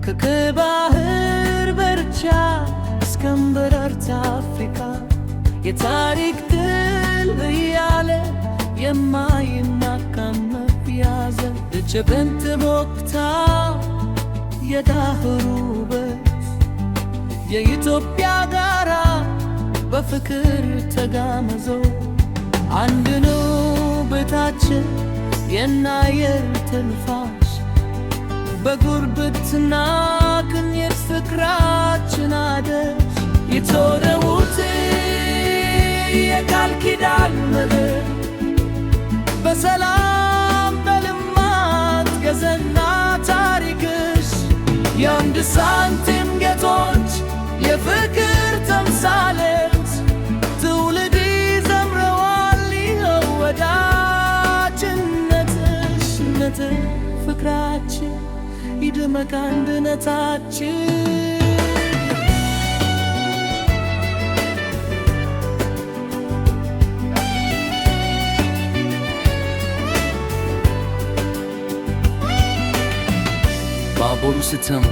ከባህር በርቻ እስከ እምብርት አፍሪካ የታሪክ ድል እያለ የማይናቃመፍ ያዘ እጀበንት ቦክታ የዳህሩ ውበት የኢትዮጵያ ጋራ በፍቅር ተጋመዞ አንድ ነው ቤታችን የናየር ትንፋሽ በጉርብትና ቅኝት ፍቅራችን አደሽ የተወረውት የቃል ኪዳን ምድር በሰላም በልማት ገዘና ታሪክሽ የአንድ ሳንቲም ጌጦች የፍቅር ተምሳሌት ትውልድ ይዘምረዋል ይኸው ወዳጅነትሽ ፍቅራችን ይድመቅ አንድነታችን ባቡሩ ሲተም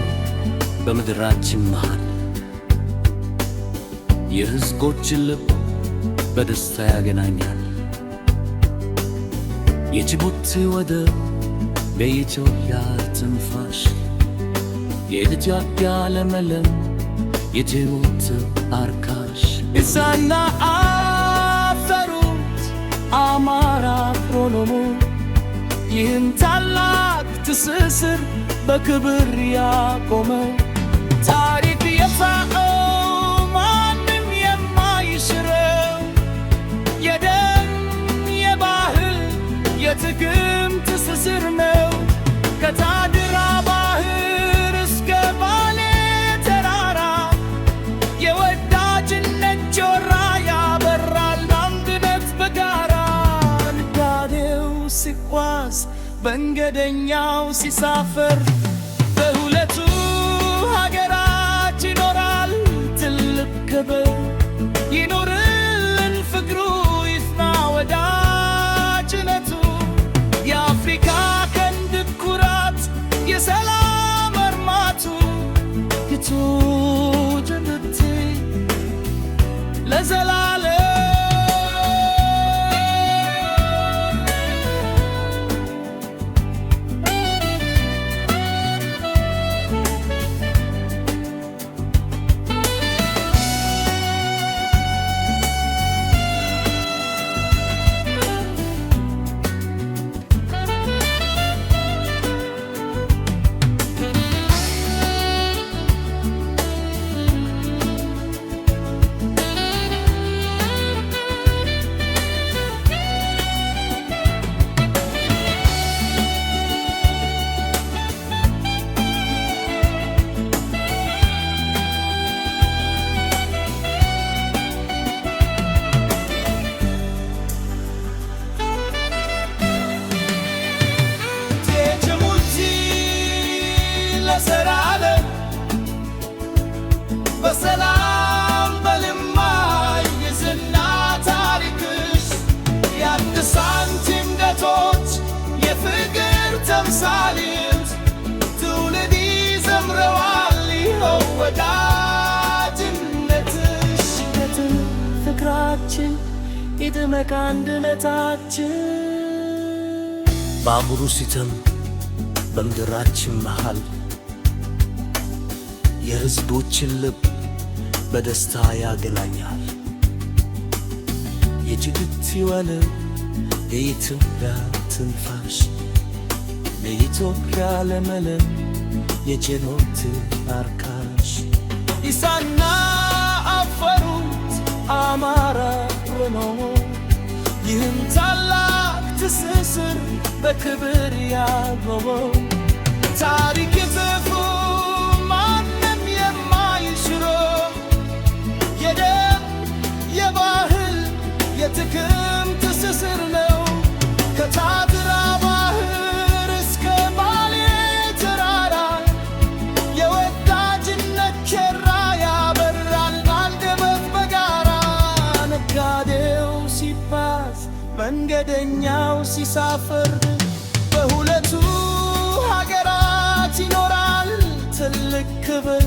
በምድራችን መሃል የሕዝቦችን ልብ በደስታ ያገናኛል። የጅቡቲ ወደብ በኢትዮጵያ ትንፋሽ የኢትዮጵያ ለመለም የጅቡቲ አርካሽ ኢሳና አፈሩት አማራ ፕሮኖሞ ይህን ታላቅ ትስስር በክብር ያቆመ ታሪክ የፋቀው ማንም የማይሽረው የደም የባህል የጥቅም ትስስር ነው። ከታድራ ባህር እስከ ባሌ ተራራ የወዳጅነት ጮራ ያበራል አንድነት በጋራ ነጋዴው ሲጓዝ መንገደኛው ሲሳፈር በሁለቱ ሀገራት ይኖራል ትልቅ ክብር ይኖርልን ፍቅሩ ይጽና ወዳጅነቱ የአፍሪካ ቀንድ ኩራት የሰላም አርማቱ የትውልድ ለዘላለም በሰላም በልማት የዝና ታሪክሽ የአንድ ሳንቲም ጌጦች የፍቅር ተምሳሌት ትውልድ ይዘምረዋል ይኸው ወዳጅነትሽ ፍቅራችን ይድመቅ አንድነታችን ባቡሩ ሲተም በምድራችን መሃል የሕዝቦችን ልብ በደስታ ያገናኛል። የጅቡቲ ወደብ የኢትዮጵያ ትንፋሽ የኢትዮጵያ ለመለም የጅቡቲ አርካሽ ኢሳና አፈሩት አማራ ፕሮኖሞ ይህን ታላቅ ትስስር በክብር ያቆመው ታሪክ የጽፉ ማንም የማይሽረው የደም የባህል የጥቅም ትስስር ነው። ከታድራ ባህር እስከ ባሌ ተራራ የወዳጅነት ኬራ ያበራል አንድነት በጋራ ነጋዴው ሲባዝ መንገደኛው ሲሳፍር በሁለቱ ሀገራት ይኖራል ትልቅ ትልቅ ክብር